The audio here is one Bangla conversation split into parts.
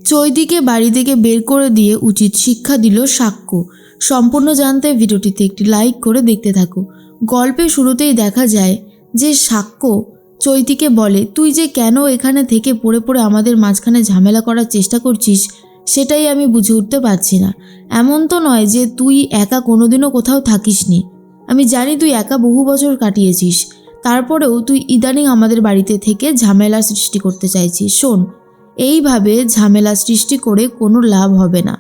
চৈতিকে বাড়ি থেকে বের করে দিয়ে উচিত শিক্ষা দিল সাক্ষ্য। সম্পূর্ণ জানতে ভিডিওটিতে একটি লাইক করে দেখতে থাকো। গল্পের শুরুতেই দেখা যায় যে সাক্ষ্য চৈতিকে বলে, তুই যে কেন এখানে থেকে পড়ে পড়ে আমাদের মাঝখানে ঝামেলা করার চেষ্টা করছিস সেটাই আমি বুঝে উঠতে পারছি না। এমন তো নয় যে তুই একা কোনোদিনও কোথাও থাকিসনি। আমি জানি তুই একা বহু বছর কাটিয়েছিস, তারপরেও তুই ইদানিং আমাদের বাড়িতে থেকে ঝামেলা সৃষ্টি করতে চাইছিস। শোন, এইভাবে ঝামেলা সৃষ্টি করে কোনো লাভ হবে না।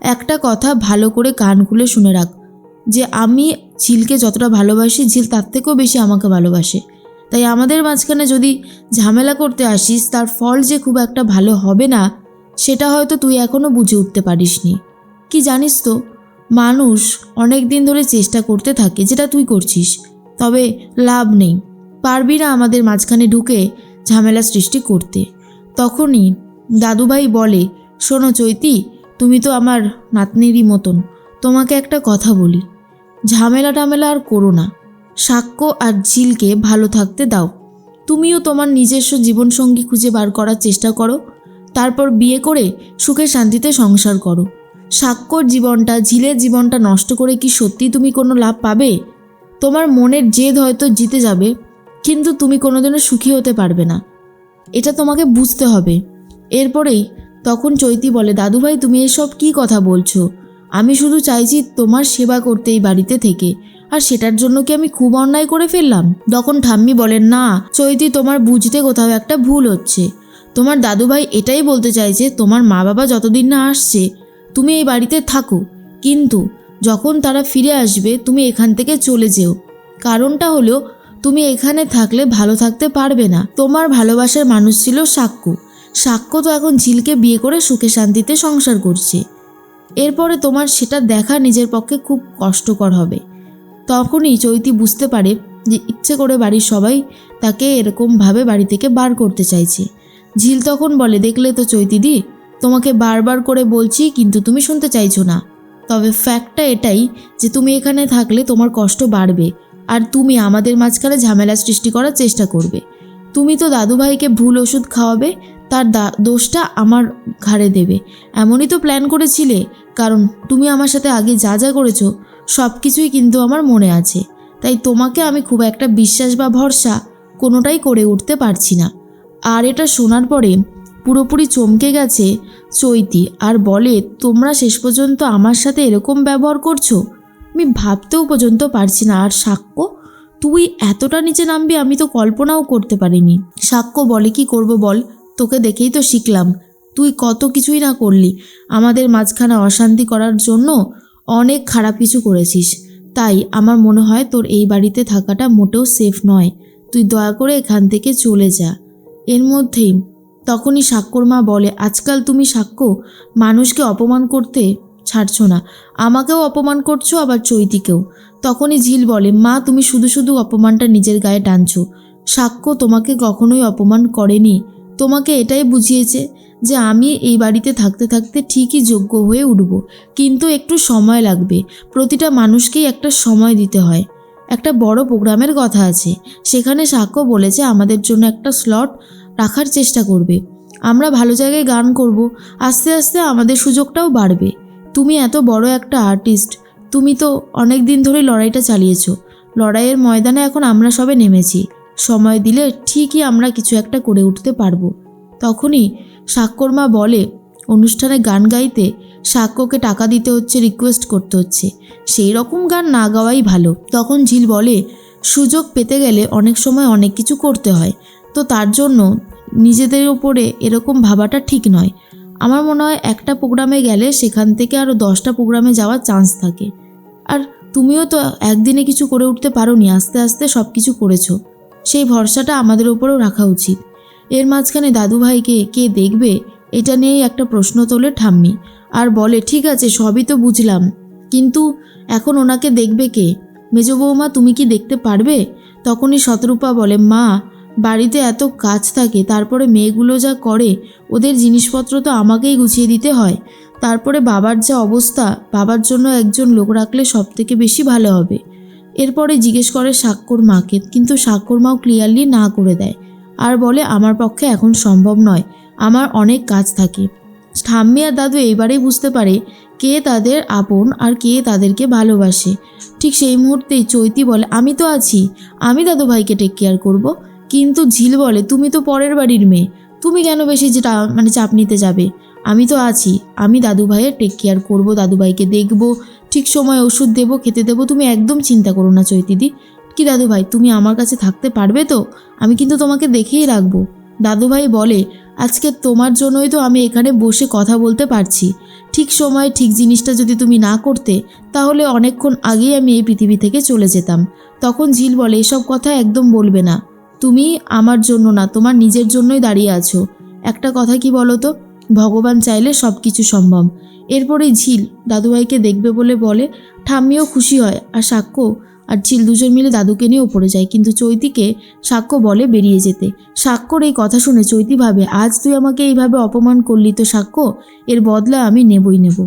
একটা কথা ভালো করে কান খুলে শুনে রাখ, যে আমি ঝিলকে যতটা ভালোবাসি ঝিল তার থেকেও বেশি আমাকে ভালোবাসে। তাই আমাদের মাঝখানে যদি ঝামেলা করতে আসিস তার ফল যে খুব একটা ভালো হবে না সেটা হয়তো তুই এখনও বুঝে উঠতে পারিসনি। কি জানিস তো, মানুষ অনেক দিন ধরে চেষ্টা করতে থাকে যেটা তুই করছিস, তবে লাভ নেই। পারবি না আমাদের মাঝখানে ঢুকে ঝামেলা সৃষ্টি করতে। তখনই দাদুভাই বলে, শোনো চৈতি, তুমি তো আমার নাতনিরই মতন, তোমাকে একটা কথা বলি, ঝামেলা টামেলা আর করো না। সাক্ষ্য আর ঝিলকে ভালো থাকতে দাও। তুমিও তোমার নিজস্ব জীবনসঙ্গী খুঁজে বার করার চেষ্টা করো, তারপর বিয়ে করে সুখে শান্তিতে সংসার করো। সাক্ষ্যর জীবনটা, ঝিলের জীবনটা নষ্ট করে কি সত্যি তুমি কোনো লাভ পাবে? তোমার মনের জেদ হয়তো জিতে যাবে, কিন্তু তুমি কোনোদিনও সুখী হতে পারবে না, এটা তোমাকে বুঝতে হবে। এরপরেই তখন চৈতি বলে, দাদুভাই তুমি এসব কি কথা বলছো? আমি শুধু চাইছি তোমার সেবা করতে এই বাড়িতে থেকে, আর সেটার জন্য কি আমি খুব অন্যায় করে ফেললাম? তখন ঠাম্মি বলেন, না চৈতি, তোমার বুঝতে কোথাও একটা ভুল হচ্ছে। তোমার দাদুভাই এটাই বলতে চাইছে তোমার মা বাবা যতদিন না আসছে তুমি এই বাড়িতে থাকো, কিন্তু যখন তারা ফিরে আসবে তুমি এখান থেকে চলে যেও। কারণটা হলো তুমি এখানে থাকলে ভালো থাকতে পারবে না। তোমার ভালোবাসার মানুষ ছিল সাক্ষ্য। সাক্ষ্য তো এখন ঝিলকে বিয়ে করে সুখে শান্তিতে সংসার করছে। এরপরে তোমার সেটা দেখা নিজের পক্ষে খুব কষ্টকর হবে। তখনই চৈতি বুঝতে পারে যে ইচ্ছে করে বাড়ির সবাই তাকে এরকমভাবে বাড়ি থেকে বার করতে চাইছে। ঝিল তখন বলে, দেখলে তো চৈতিদি, তোমাকে বারবার করে বলছি কিন্তু তুমি শুনতে চাইছো না। তবে ফ্যাক্টটা এটাই যে তুমি এখানে থাকলে তোমার কষ্ট বাড়বে, আর তুমি আমাদের মাঝখানে ঝামেলা সৃষ্টি করার চেষ্টা করবে। তুমি তো দাদুভাইকে ভুল ওষুধ খাওয়াবে, তার দোষটা আমার ঘাড়ে দেবে, এমনই তো প্ল্যান করেছিলে। কারণ তুমি আমার সাথে আগে যা যা করেছো সব কিছুই কিন্তু আমার মনে আছে। তাই তোমাকে আমি খুব একটা বিশ্বাস বা ভরসা কোনোটাই করে উঠতে পারছি না। আর এটা শোনার পরে পুরোপুরি চমকে গেছে চৈতি, আর বলে, তোমরা শেষ পর্যন্ত আমার সাথে এরকম ব্যবহার করছো, আমি ভাবতেও পর্যন্ত পারছি না। আর সাক্ষ্য, তুই এতটা নিচে নামবি আমি তো কল্পনাও করতে পারিনি। সাক্ষ্য বলে, কি করব বল, তোকে দেখেই তো শিখলাম। তুই কত কিছুই না করলি, আমাদের মাঝখানে অশান্তি করার জন্য অনেক খারাপ কিছু করেছিস। তাই আমার মনে হয় তোর এই বাড়িতে থাকাটা মোটেও সেফ নয়, তুই দয়া করে এখান থেকে চলে যা। এর মধ্যেই তখনই সাক্ষ্যর মা বলে, আজকাল তুমি সাক্ষ্য মানুষকে অপমান করতে ছাড়ছো না, আমাকেও অপমান করছো, আবার চৈতিকেও। তখনই ঝিল বলে, মা তুমি শুধু শুধু অপমানটা নিজের গায়ে টানছো। সাক্ষ্য তোমাকে কখনোই অপমান করেনি, তোমাকে এটাই বুঝিয়েছে যে আমি এই বাড়িতে থাকতে থাকতে ঠিকই যোগ্য হয়ে উঠব, কিন্তু একটু সময় লাগবে। প্রতিটা মানুষকেই একটা সময় দিতে হয়। একটা বড় প্রোগ্রামের কথা আছে, সেখানে সাক্ষ্য বলেছে আমাদের জন্য একটা স্লট রাখার চেষ্টা করবে। আমরা ভালো জায়গায় গান করব, আস্তে আস্তে আমাদের সুযোগটাও বাড়বে। তুমি এত বড় একটা আর্টিস্ট, তুমি তো অনেক দিন ধরে লড়াইটা চালিয়েছো, লড়াইয়ের ময়দানে এখন আমরা সবে নেমেছি, সময় দিলে ঠিকই আমরা কিছু একটা করে উঠতে পারবো। তখনই সাক্ষ্যর মা বলে, অনুষ্ঠানে গান গাইতে সাক্ষ্যকে টাকা দিতে হচ্ছে, রিকোয়েস্ট করতে হচ্ছে, সেই রকম গান না গাওয়াই ভালো। তখন ঝিল বলে, সুযোগ পেতে গেলে অনেক সময় অনেক কিছু করতে হয়, তো তার জন্য নিজেদের ওপরে এরকম ভাবাটা ঠিক নয়। আমার মনে হয় একটা প্রোগ্রামে গেলে সেখান থেকে আরও 10টা প্রোগ্রামে যাওয়ার চান্স থাকে। আর তুমিও তো একদিনে কিছু করে উঠতে পারোনি, আস্তে আস্তে সব কিছু করেছো, সেই ভরসাটা আমাদের ওপরেও রাখা উচিত। এর মাঝখানে দাদুভাইকে কে দেখবে এটা নিয়েই একটা প্রশ্ন তোলে ঠাম্মি, আর বলে, ঠিক আছে সবই তো বুঝলাম, কিন্তু এখন ওনাকে দেখবে কে? মেজ বৌমা তুমি কি দেখতে পারবে? তখনই শতরূপা বলে, মা বাড়িতে এত কাজ থাকে, তারপরে মেয়েগুলো যা করে, ওদের জিনিসপত্র তো আমাকেই গুছিয়ে দিতে হয়, তারপরে বাবার যা অবস্থা, বাবার জন্য একজন লোক রাখলে সব থেকে বেশি ভালো হবে। এরপরে জিজ্ঞেস করে সাক্ষ্যর মাকে, কিন্তু সাক্ষ্যর মাও ক্লিয়ারলি না করে দেয়, আর বলে, আমার পক্ষে এখন সম্ভব নয়, আমার অনেক কাজ থাকে। ঠাম্মি আর দাদু এইবারেই বুঝতে পারে কে তাদের আপন আর কে তাদেরকে ভালোবাসে। ঠিক সেই মুহূর্তেই চৈতি বলে, আমি তো আছি, আমি দাদু ভাইকে টেক কেয়ার করব। কিন্তু ঝিল বলে, তুমি তো পরের বাড়ির মেয়ে, তুমি কেন বেশি যেটা চাপ নিতে যাবে? আমি তো আছি, আমি দাদু ভাইয়ের টেক কেয়ার করবো, দাদু ভাইকে দেখবো, ঠিক সময় ওষুধ দেবো, খেতে দেবো, তুমি একদম চিন্তা করো না চৈতিদি। কি দাদু ভাই, তুমি আমার কাছে থাকতে পারবে তো? আমি কিন্তু তোমাকে দেখেই রাখবো। দাদু ভাই বলে, আজকে তোমার জন্যই তো আমি এখানে বসে কথা বলতে পারছি। ঠিক সময় ঠিক জিনিসটা যদি তুমি না করতে, তাহলে অনেকক্ষণ আগেই আমি এই পৃথিবী থেকে চলে যেতাম। তখন ঝিল বলে, এসব কথা একদম বলবে না, তুমি আমার জন্য না, তোমার নিজের জন্যই দাঁড়িয়ে আছো। একটা কথা কি বলো তো, ভগবান চাইলে সব কিছু সম্ভব। এরপরেই ঝিল দাদুভাইকে দেখবে বলে ঠাম্মিও খুশি হয়, আর সাক্ষ্য আর ঝিল দুজন মিলে দাদুকে নিয়ে উপরে যায়। কিন্তু চৈতিকে সাক্ষ্য বলে বেরিয়ে যেতে। সাক্ষ্যর এই কথা শুনে চৈতি ভাবে, আজ তুই আমাকে এইভাবে অপমান করলি তো সাক্ষ্য, এর বদলা আমি নেবই নেব।